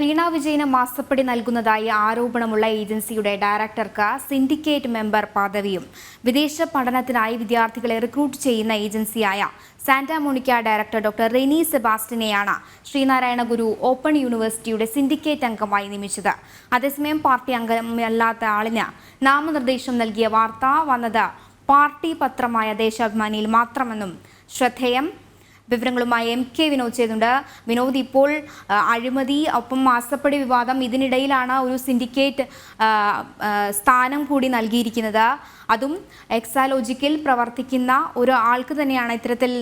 വീണ വിജയന് മാസപ്പടി നൽകുന്നതായി ആരോപണമുള്ള ഏജൻസിയുടെ ഡയറക്ടർക്ക് സിൻഡിക്കേറ്റ് മെമ്പർ പദവിയും വിദേശ പഠനത്തിനായി വിദ്യാർത്ഥികളെ റിക്രൂട്ട് ചെയ്യുന്ന ഏജൻസിയായ Santa Monica director doctor Reni സെബാസ്റ്റ്യനെയാണ് ശ്രീനാരായണ ഗുരു ഓപ്പൺ യൂണിവേഴ്സിറ്റിയുടെ സിൻഡിക്കേറ്റ് അംഗമായി നിയമിച്ചത്. അതേസമയം പാർട്ടി അംഗമല്ലാത്ത ആളിന് നാമനിർദ്ദേശം നൽകിയ വാർത്ത വന്നത് പാർട്ടി പത്രമായ ദേശാഭിമാനിയിൽ മാത്രമെന്നും ശ്രദ്ധേയം. വിവരങ്ങളുമായി MK വിനോദ് ചെയ്യുന്നുണ്ട്. വിനോദ്, ഇപ്പോൾ അഴിമതി ഒപ്പം മാസപ്പടി വിവാദം, ഇതിനിടയിലാണ് ഒരു സിൻഡിക്കേറ്റ് സ്ഥാനം കൂടി നൽകിയിരിക്കുന്നത്. അതും എക്സാലോജിക്കിൽ പ്രവർത്തിക്കുന്ന ഒരാൾക്ക് തന്നെയാണ് ഇത്തരത്തിൽ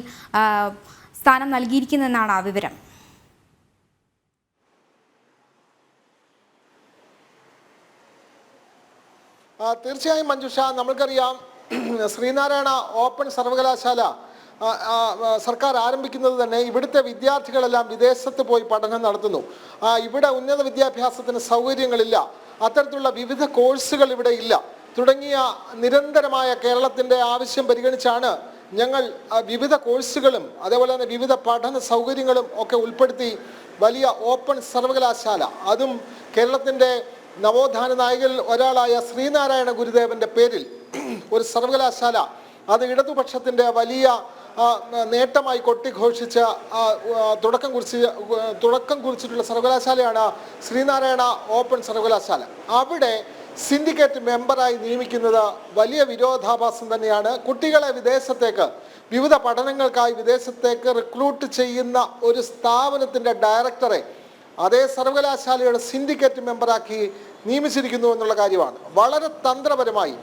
സ്ഥാനം നൽകിയിരിക്കുന്നതെന്നാണ് വിവരം. തീർച്ചയായും മഞ്ജുഷ, നമ്മൾക്കറിയാം ശ്രീനാരായണ ഓപ്പൺ സർവകലാശാല സർക്കാർ ആരംഭിക്കുന്നത് തന്നെ ഇവിടുത്തെ വിദ്യാർത്ഥികളെല്ലാം വിദേശത്ത് പോയി പഠനം നടത്തുന്നു. ഇവിടെ ഉന്നത വിദ്യാഭ്യാസത്തിന് സൗകര്യങ്ങളില്ല, അത്തരത്തിലുള്ള വിവിധ കോഴ്സുകൾ ഇവിടെ ഇല്ല തുടങ്ങിയ നിരന്തരമായ കേരളത്തിൻ്റെ ആവശ്യം പരിഗണിച്ചാണ് ഞങ്ങൾ വിവിധ കോഴ്സുകളും അതേപോലെ തന്നെ വിവിധ പഠന സൗകര്യങ്ങളും ഒക്കെ ഉൾപ്പെടുത്തി വലിയ ഓപ്പൺ സർവകലാശാല, അതും കേരളത്തിൻ്റെ നവോത്ഥാന നായകരിൽ ഒരാളായ ശ്രീനാരായണ ഗുരുദേവൻ്റെ പേരിൽ ഒരു സർവകലാശാല, അത് ഇടതുപക്ഷത്തിൻ്റെ വലിയ നേട്ടമായി കൊട്ടിഘോഷിച്ച തുടക്കം കുറിച്ചിട്ടുള്ള സർവകലാശാലയാണ് ശ്രീനാരായണ ഓപ്പൺ സർവകലാശാല. അവിടെ സിൻഡിക്കേറ്റ് മെമ്പറായി നിയമിക്കുന്നത് വലിയ വിരോധാഭാസം തന്നെയാണ്. കുട്ടികളെ വിദേശത്തേക്ക് വിവിധ പഠനങ്ങൾക്കായി വിദേശത്തേക്ക് റിക്രൂട്ട് ചെയ്യുന്ന ഒരു സ്ഥാപനത്തിൻ്റെ ഡയറക്ടറെ അതേ സർവകലാശാലയുടെ സിൻഡിക്കേറ്റ് മെമ്പറാക്കി നിയമിച്ചിരിക്കുന്നു എന്നുള്ള കാര്യമാണ്. വളരെ തന്ത്രപരമായി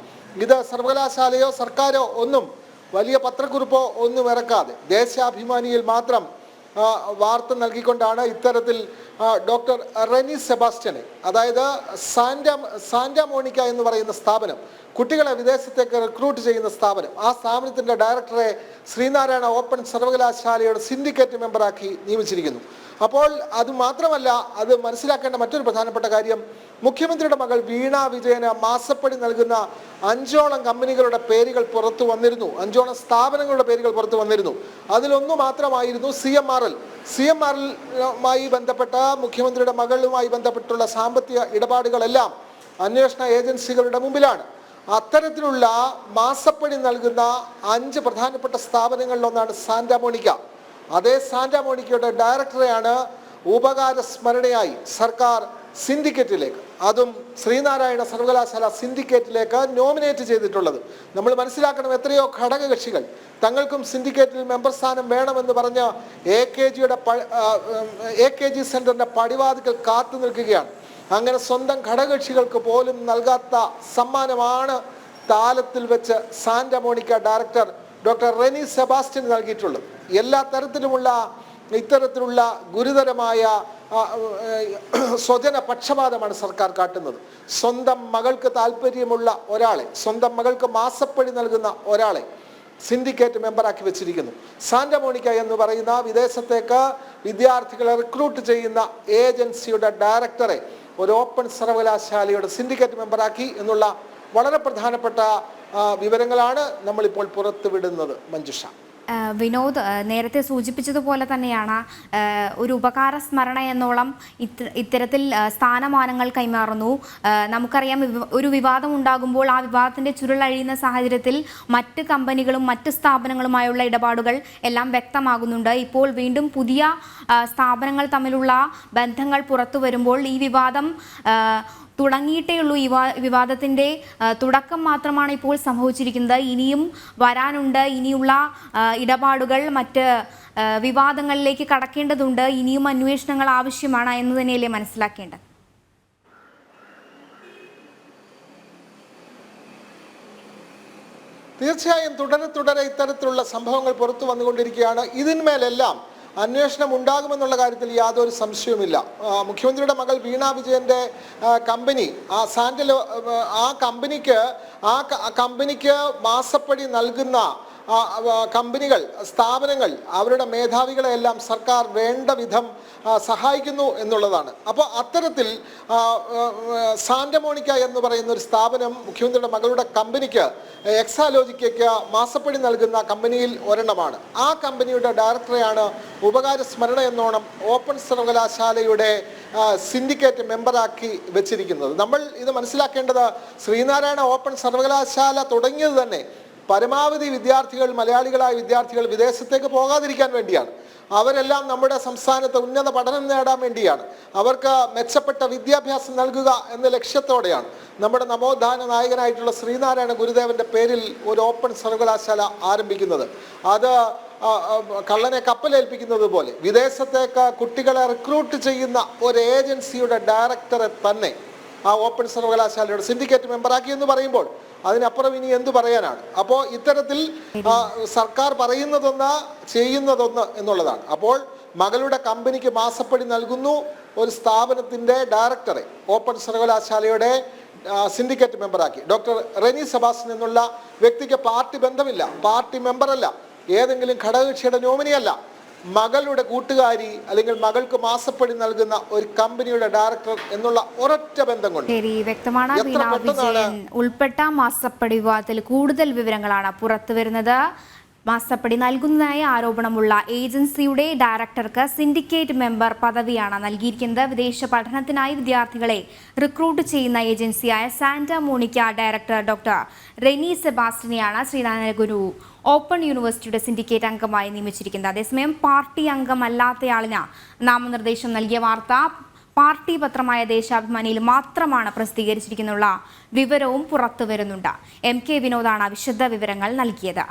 ഇത് സർവകലാശാലയോ സർക്കാരോ ഒന്നും വലിയ പത്രക്കുറിപ്പോ ഒന്നും ഇറക്കാതെ ദേശാഭിമാനിയിൽ മാത്രം വാർത്ത നൽകിക്കൊണ്ടാണ് ഇത്തരത്തിൽ ഡോക്ടർ റെനി സെബാസ്റ്റ്യനെ, അതായത് സാന്റാ മോണിക്ക എന്ന് പറയുന്ന സ്ഥാപനം, കുട്ടികളെ വിദേശത്തേക്ക് റിക്രൂട്ട് ചെയ്യുന്ന സ്ഥാപനം, ആ സ്ഥാപനത്തിൻ്റെ ഡയറക്ടറെ ശ്രീനാരായണ ഓപ്പൺ സർവകലാശാലയുടെ സിൻഡിക്കേറ്റ് മെമ്പറാക്കി നിയമിച്ചിരിക്കുന്നു. അപ്പോൾ അത് മാത്രമല്ല, അത് മനസ്സിലാക്കേണ്ട മറ്റൊരു പ്രധാനപ്പെട്ട കാര്യം, മുഖ്യമന്ത്രിയുടെ മകൾ വീണ വിജയന് മാസപ്പടി നൽകുന്ന 5ഓളം കമ്പനികളുടെ പേരുകൾ പുറത്തു വന്നിരുന്നു, 5ഓളം സ്ഥാപനങ്ങളുടെ പേരുകൾ പുറത്തു വന്നിരുന്നു. അതിലൊന്നു മാത്രമായിരുന്നു CMRലുമായി ബന്ധപ്പെട്ട മുഖ്യമന്ത്രിയുടെ മകളുമായി ബന്ധപ്പെട്ടുള്ള സാമ്പത്തിക ഇടപാടുകളെല്ലാം അന്വേഷണ ഏജൻസികളുടെ മുമ്പിലാണ്. അത്തരത്തിലുള്ള മാസപ്പടി നൽകുന്ന 5 പ്രധാനപ്പെട്ട സ്ഥാപനങ്ങളിലൊന്നാണ് സാന്റാ മോണിക്ക. അതേ സാന്റാ മോണിക്കയുടെ ഡയറക്ടറെയാണ് ഉപകാര സ്മരണയായി സർക്കാർ സിൻഡിക്കേറ്റിലേക്ക്, അതും ശ്രീനാരായണ സർവകലാശാല സിൻഡിക്കേറ്റിലേക്ക് നോമിനേറ്റ് ചെയ്തിട്ടുള്ളത്. നമ്മൾ മനസ്സിലാക്കണം, എത്രയോ ഘടകകക്ഷികൾ തങ്ങൾക്കും സിൻഡിക്കേറ്റിൽ മെമ്പർ സ്ഥാനം വേണമെന്ന് പറഞ്ഞ് AKG സെന്ററിന്റെ പടിവാതിക്കൽ കാത്തു നിൽക്കുകയാണ്. അങ്ങനെ സ്വന്തം ഘടകകക്ഷികൾക്ക് പോലും നൽകാത്ത സമ്മാനമാണ് താലത്തിൽ വെച്ച് Santa Monica director doctor Reni Sebastian നൽകിയിട്ടുള്ളത്. എല്ലാ തരത്തിലുമുള്ള ഇത്തരത്തിലുള്ള ഗുരുതരമായ സ്വജന പക്ഷപാതമാണ് സർക്കാർ കാട്ടുന്നത്. സ്വന്തം മകൾക്ക് താല്പര്യമുള്ള ഒരാളെ, സ്വന്തം മകൾക്ക് മാസപ്പടി നൽകുന്ന ഒരാളെ സിൻഡിക്കേറ്റ് മെമ്പറാക്കി വെച്ചിരിക്കുന്നു. സാന്റാ മോണിക്ക എന്ന് പറയുന്ന വിദേശത്തേക്ക് വിദ്യാർത്ഥികളെ റിക്രൂട്ട് ചെയ്യുന്ന ഏജൻസിയുടെ ഡയറക്ടറെ ഒരു ഓപ്പൺ സർവകലാശാലയുടെ സിൻഡിക്കേറ്റ് മെമ്പറാക്കി എന്നുള്ള വളരെ പ്രധാനപ്പെട്ട വിവരങ്ങളാണ് നമ്മളിപ്പോൾ പുറത്തുവിടുന്നത്. മഞ്ജുഷ. വിനോദ്, നേരത്തെ സൂചിപ്പിച്ചതുപോലെ തന്നെയാണ് ഒരു ഉപകാര സ്മരണ എന്നോളം ഇത്തരത്തിൽ സ്ഥാനമാനങ്ങൾ കൈമാറുന്നു. നമുക്കറിയാം, ഒരു വിവാദം ഉണ്ടാകുമ്പോൾ ആ വിവാദത്തിൻ്റെ ചുരുളഴിയുന്ന സാഹചര്യത്തിൽ മറ്റ് കമ്പനികളും മറ്റ് സ്ഥാപനങ്ങളുമായുള്ള ഇടപാടുകൾ എല്ലാം വ്യക്തമാകുന്നുണ്ട്. ഇപ്പോൾ വീണ്ടും പുതിയ സ്ഥാപനങ്ങൾ തമ്മിലുള്ള ബന്ധങ്ങൾ പുറത്തു വരുമ്പോൾ ഈ വിവാദം തുടങ്ങിയിട്ടേ ഉള്ളൂ. ഈ വിവാദത്തിൻ്റെ തുടക്കം മാത്രമാണ് ഇപ്പോൾ സംഭവിച്ചിരിക്കുന്നത്. ഇനിയും വരാനുണ്ട്. ഇനിയുള്ള ഇടപാടുകൾ മറ്റ് വിവാദങ്ങളിലേക്ക് കടക്കേണ്ടതുണ്ട്. ഇനിയും അന്വേഷണങ്ങൾ ആവശ്യമാണ് എന്ന് തന്നെയല്ലേ മനസ്സിലാക്കേണ്ടത്? തീർച്ചയായും തുടരെ ഇത്തരത്തിലുള്ള സംഭവങ്ങൾ പുറത്തു വന്നുകൊണ്ടിരിക്കുകയാണ്. ഇതിന്മേലെല്ലാം അന്വേഷണം ഉണ്ടാകുമെന്നുള്ള കാര്യത്തിൽ യാതൊരു സംശയവുമില്ല. മുഖ്യമന്ത്രിയുടെ മകൾ വീണ വിജയൻ്റെ കമ്പനി, ആ കമ്പനിക്ക് മാസപ്പടി നൽകുന്ന കമ്പനികൾ, സ്ഥാപനങ്ങൾ അവരുടെ മേധാവികളെ എല്ലാം സർക്കാർ വേണ്ട വിധം സഹായിക്കുന്നു എന്നുള്ളതാണ്. അപ്പോൾ അത്തരത്തിൽ സാന്റമോണിക്ക എന്ന് പറയുന്ന ഒരു സ്ഥാപനം മുഖ്യമന്ത്രിയുടെ മകളുടെ കമ്പനിക്ക് എക്സാലോജിക്കയ്ക്ക് മാസപ്പടി നൽകുന്ന കമ്പനിയിൽ ഒരെണ്ണമാണ്. ആ കമ്പനിയുടെ ഡയറക്ടറെയാണ് ഉപകാര സ്മരണ എന്നോണം ഓപ്പൺ സർവകലാശാലയുടെ സിൻഡിക്കേറ്റ് മെമ്പറാക്കി വെച്ചിരിക്കുന്നത്. നമ്മൾ ഇത് മനസ്സിലാക്കേണ്ടത്, ശ്രീനാരായണ ഓപ്പൺ സർവകലാശാല തുടങ്ങിയത് തന്നെ പരമാവധി വിദ്യാർത്ഥികൾ, മലയാളികളായ വിദ്യാർത്ഥികൾ വിദേശത്തേക്ക് പോകാതിരിക്കാൻ വേണ്ടിയാണ്. അവരെല്ലാം നമ്മുടെ സംസ്ഥാനത്ത് ഉന്നത പഠനം നേടാൻ വേണ്ടിയാണ്, അവർക്ക് മെച്ചപ്പെട്ട വിദ്യാഭ്യാസം നൽകുക എന്ന ലക്ഷ്യത്തോടെയാണ് നമ്മുടെ നവോത്ഥാന നായകനായിട്ടുള്ള ശ്രീനാരായണ ഗുരുദേവന്റെ പേരിൽ ഒരു ഓപ്പൺ സർവകലാശാല ആരംഭിക്കുന്നത്. അത് കള്ളനെ കപ്പലേൽപ്പിക്കുന്നത് പോലെ വിദേശത്തേക്ക് കുട്ടികളെ റിക്രൂട്ട് ചെയ്യുന്ന ഒരു ഏജൻസിയുടെ ഡയറക്ടറെ തന്നെ ആ ഓപ്പൺ സർവകലാശാലയുടെ സിൻഡിക്കേറ്റ് മെമ്പറാക്കി എന്ന് പറയുമ്പോൾ അതിനപ്പുറം ഇനി എന്തു പറയാനാണ്? അപ്പോൾ ഇത്തരത്തിൽ സർക്കാർ പറയുന്നതൊന്ന് ചെയ്യുന്നതൊന്ന് എന്നുള്ളതാണ്. അപ്പോൾ മകളുടെ കമ്പനിക്ക് മാസപ്പടി നൽകുന്നു, ഒരു സ്ഥാപനത്തിൻ്റെ ഡയറക്ടറെ ഓപ്പൺ സർവകലാശാലയുടെ സിൻഡിക്കേറ്റ് മെമ്പറാക്കി. ഡോക്ടർ റെനി സെബാസ്റ്റ്യൻ എന്നുള്ള വ്യക്തിക്ക് പാർട്ടി ബന്ധമില്ല, പാർട്ടി മെമ്പറല്ല, ഏതെങ്കിലും ഘടകകക്ഷിയുടെ നോമിനിയല്ല, മകളുടെ കൂട്ടുകാരി അല്ലെങ്കിൽ മകൾക്ക് മാസപ്പടി നൽകുന്ന ഒരു കമ്പനിയുടെ ഡയറക്ടർ എന്നുള്ള ഒരൊറ്റ ബന്ധം കൊണ്ട്. ശരി, വ്യക്തമാണ്. വീണ വിജയൻ ഉൾപ്പെട്ട മാസപ്പടി വിവാദത്തിൽ കൂടുതൽ വിവരങ്ങളാണ് പുറത്തു വരുന്നത്. മാസപ്പടി നൽകുന്നതായി ആരോപണമുള്ള ഏജൻസിയുടെ ഡയറക്ടർക്ക് സിൻഡിക്കേറ്റ് മെമ്പർ പദവിയാണ് നൽകിയിരിക്കുന്നത്. വിദേശ പഠനത്തിനായി വിദ്യാർത്ഥികളെ റിക്രൂട്ട് ചെയ്യുന്ന ഏജൻസിയായ Santa Monica director doctor Reni സെബാസ്റ്റ്യനെയാണ് ശ്രീനാരായണ ഗുരു ഓപ്പൺ യൂണിവേഴ്സിറ്റിയുടെ സിൻഡിക്കേറ്റ് അംഗമായി നിയമിച്ചിരിക്കുന്നത്. അതേസമയം പാർട്ടി അംഗമല്ലാത്തയാളിന് നാമനിർദ്ദേശം നൽകിയ വാർത്ത പാർട്ടി പത്രമായ ദേശാഭിമാനിയിൽ മാത്രമാണ് പ്രസിദ്ധീകരിച്ചിരിക്കുന്നുള്ള വിവരവും പുറത്തു വരുന്നുണ്ട്. MK വിനോദാണ് വിശദ വിവരങ്ങൾ നൽകിയത്.